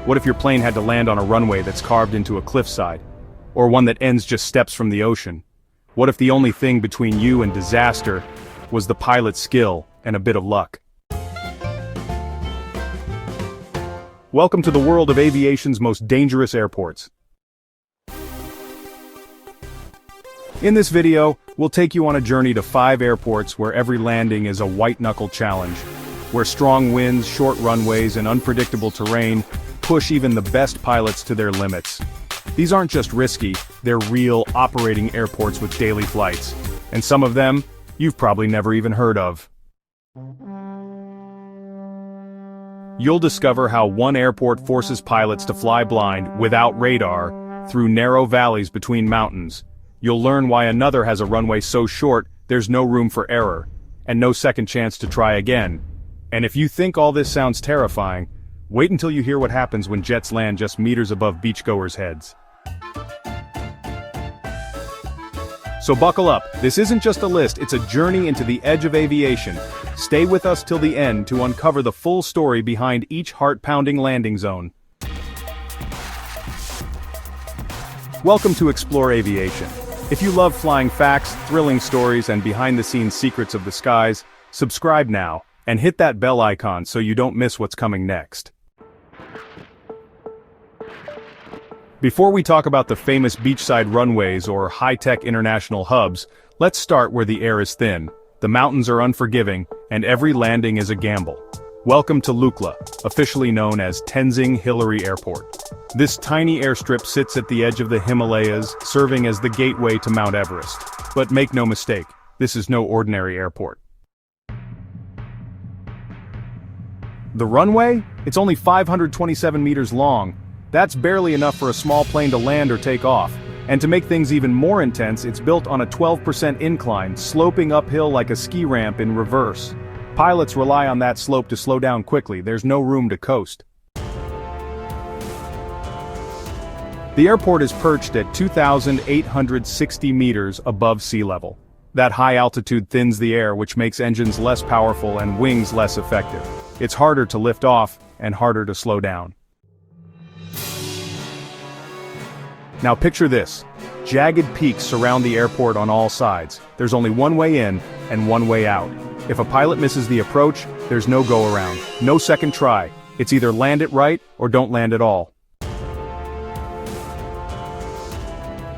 What if your plane had to land on a runway that's carved into a cliffside? Or one that ends just steps from the ocean? What if the only thing between you and disaster was the pilot's skill and a bit of luck? Welcome to the world of aviation's most dangerous airports. In this video, we'll take you on a journey to 5 airports where every landing is a white-knuckle challenge, where strong winds, short runways, and unpredictable terrain push even the best pilots to their limits. These aren't just risky, they're real, operating airports with daily flights. And some of them, you've probably never even heard of. You'll discover how one airport forces pilots to fly blind, without radar, through narrow valleys between mountains. You'll learn why another has a runway so short, there's no room for error, and no second chance to try again. And if you think all this sounds terrifying, wait until you hear what happens when jets land just meters above beachgoers' heads. So buckle up, this isn't just a list, it's a journey into the edge of aviation. Stay with us till the end to uncover the full story behind each heart-pounding landing zone. Welcome to Explore Aviation. If you love flying facts, thrilling stories, and behind-the-scenes secrets of the skies, subscribe now, and hit that bell icon so you don't miss what's coming next. Before we talk about the famous beachside runways or high-tech international hubs, let's start where the air is thin, the mountains are unforgiving, and every landing is a gamble. Welcome to Lukla, officially known as Tenzing-Hillary Airport. This tiny airstrip sits at the edge of the Himalayas, serving as the gateway to Mount Everest. But make no mistake, this is no ordinary airport. The runway? It's only 527 meters long. That's barely enough for a small plane to land or take off. And to make things even more intense, it's built on a 12% incline, sloping uphill like a ski ramp in reverse. Pilots rely on that slope to slow down quickly, there's no room to coast. The airport is perched at 2,860 meters above sea level. That high altitude thins the air, which makes engines less powerful and wings less effective. It's harder to lift off and harder to slow down. Now picture this. Jagged peaks surround the airport on all sides. There's only one way in and one way out. If a pilot misses the approach, there's no go around, no second try. It's either land it right or don't land at all.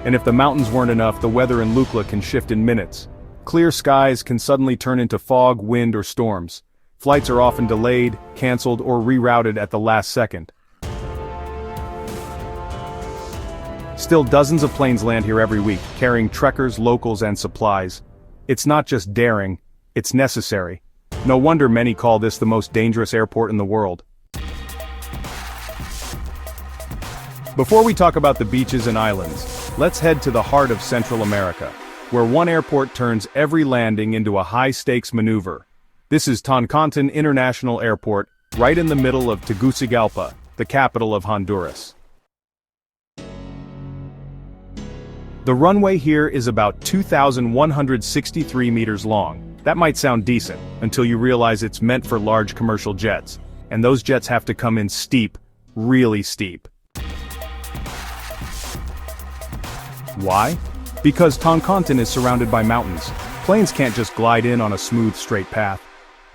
And if the mountains weren't enough, the weather in Lukla can shift in minutes. Clear skies can suddenly turn into fog, wind, or storms. Flights are often delayed, cancelled, or rerouted at the last second. Still, dozens of planes land here every week, carrying trekkers, locals, and supplies. It's not just daring, it's necessary. No wonder many call this the most dangerous airport in the world. Before we talk about the beaches and islands, let's head to the heart of Central America, where one airport turns every landing into a high-stakes maneuver. This is Toncontin International Airport, right in the middle of Tegucigalpa, the capital of Honduras. The runway here is about 2,163 meters long. That might sound decent, until you realize it's meant for large commercial jets. And those jets have to come in steep, really steep. Why? Because Toncontin is surrounded by mountains. Planes can't just glide in on a smooth, straight path.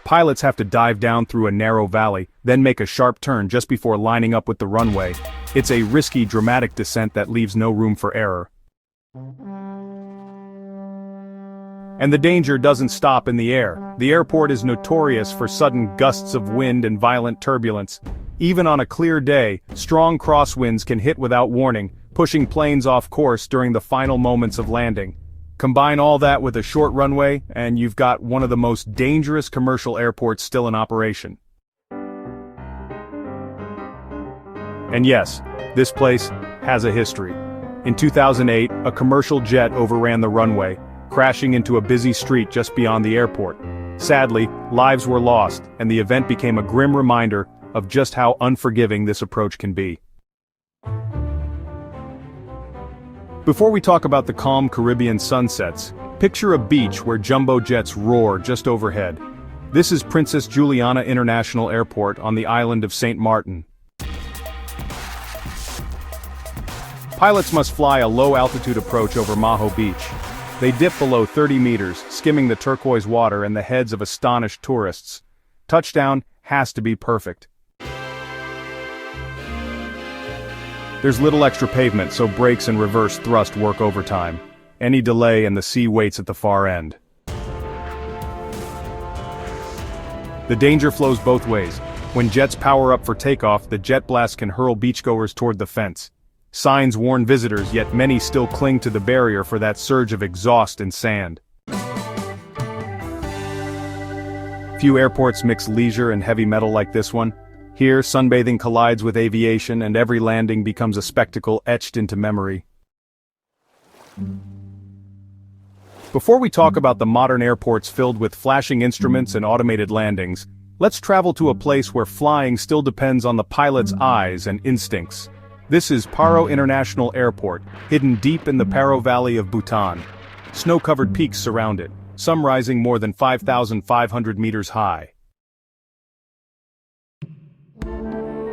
Pilots have to dive down through a narrow valley, then make a sharp turn just before lining up with the runway. It's a risky, dramatic descent that leaves no room for error. And the danger doesn't stop in the air. The airport is notorious for sudden gusts of wind and violent turbulence. Even on a clear day, strong crosswinds can hit without warning, pushing planes off course during the final moments of landing. Combine all that with a short runway, and you've got one of the most dangerous commercial airports still in operation. And yes, this place has a history. In 2008, a commercial jet overran the runway, crashing into a busy street just beyond the airport. Sadly, lives were lost, and the event became a grim reminder of just how unforgiving this approach can be. Before we talk about the calm Caribbean sunsets, picture a beach where jumbo jets roar just overhead. This is Princess Juliana International Airport on the island of St. Maarten. Pilots must fly a low-altitude approach over Maho Beach. They dip below 30 meters, skimming the turquoise water and the heads of astonished tourists. Touchdown has to be perfect. There's little extra pavement, so brakes and reverse thrust work overtime. Any delay and the sea waits at the far end. The danger flows both ways. When jets power up for takeoff, the jet blast can hurl beachgoers toward the fence. Signs warn visitors, yet many still cling to the barrier for that surge of exhaust and sand. Few airports mix leisure and heavy metal like this one. Here, sunbathing collides with aviation and every landing becomes a spectacle etched into memory. Before we talk about the modern airports filled with flashing instruments and automated landings, let's travel to a place where flying still depends on the pilot's eyes and instincts. This is Paro International Airport, hidden deep in the Paro Valley of Bhutan. Snow-covered peaks surround it, some rising more than 5,500 meters high.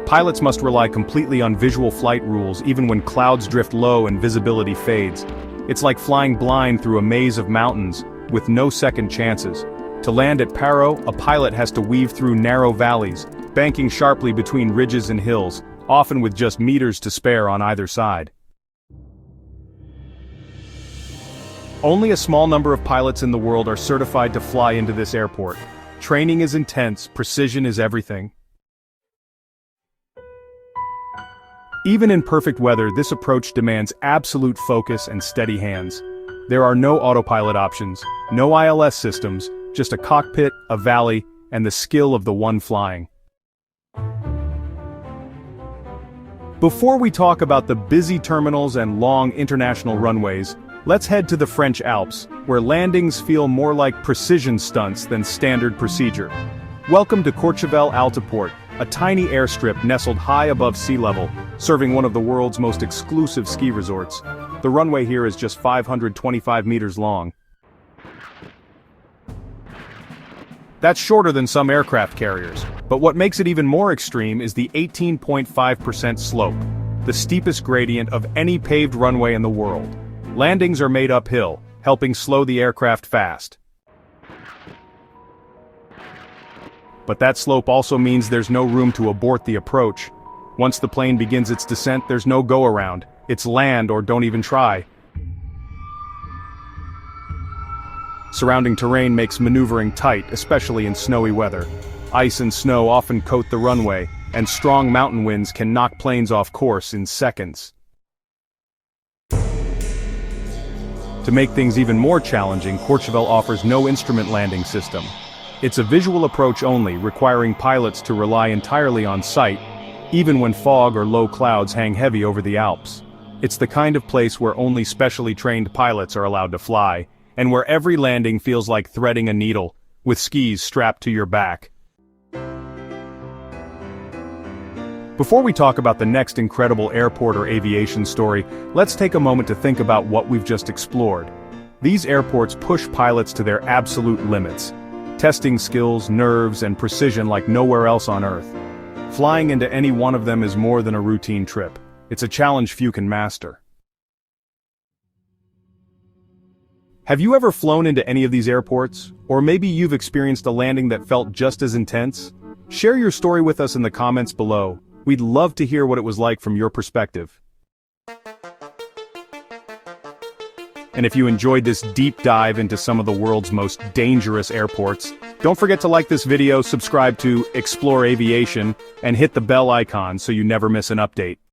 Pilots must rely completely on visual flight rules even when clouds drift low and visibility fades. It's like flying blind through a maze of mountains, with no second chances. To land at Paro, a pilot has to weave through narrow valleys, banking sharply between ridges and hills, often with just meters to spare on either side. Only a small number of pilots in the world are certified to fly into this airport. Training is intense, precision is everything. Even in perfect weather, this approach demands absolute focus and steady hands. There are no autopilot options, no ILS systems, just a cockpit, a valley, and the skill of the one flying. Before we talk about the busy terminals and long international runways, let's head to the French Alps, where landings feel more like precision stunts than standard procedure. Welcome to Courchevel Altiport, a tiny airstrip nestled high above sea level, serving one of the world's most exclusive ski resorts. The runway here is just 525 meters long. That's shorter than some aircraft carriers, but what makes it even more extreme is the 18.5% slope, the steepest gradient of any paved runway in the world. Landings are made uphill, helping slow the aircraft fast. But that slope also means there's no room to abort the approach. Once the plane begins its descent, there's no go-around. It's land or don't even try. Surrounding terrain makes maneuvering tight, especially in snowy weather. Ice and snow often coat the runway, and strong mountain winds can knock planes off course in seconds. To make things even more challenging, Courchevel offers no instrument landing system. It's a visual approach only, requiring pilots to rely entirely on sight, even when fog or low clouds hang heavy over the Alps. It's the kind of place where only specially trained pilots are allowed to fly, and where every landing feels like threading a needle, with skis strapped to your back. Before we talk about the next incredible airport or aviation story, let's take a moment to think about what we've just explored. These airports push pilots to their absolute limits, testing skills, nerves, and precision like nowhere else on Earth. Flying into any one of them is more than a routine trip. It's a challenge few can master. Have you ever flown into any of these airports? Or maybe you've experienced a landing that felt just as intense? Share your story with us in the comments below. We'd love to hear what it was like from your perspective. And if you enjoyed this deep dive into some of the world's most dangerous airports, don't forget to like this video, subscribe to Explore Aviation, and hit the bell icon so you never miss an update.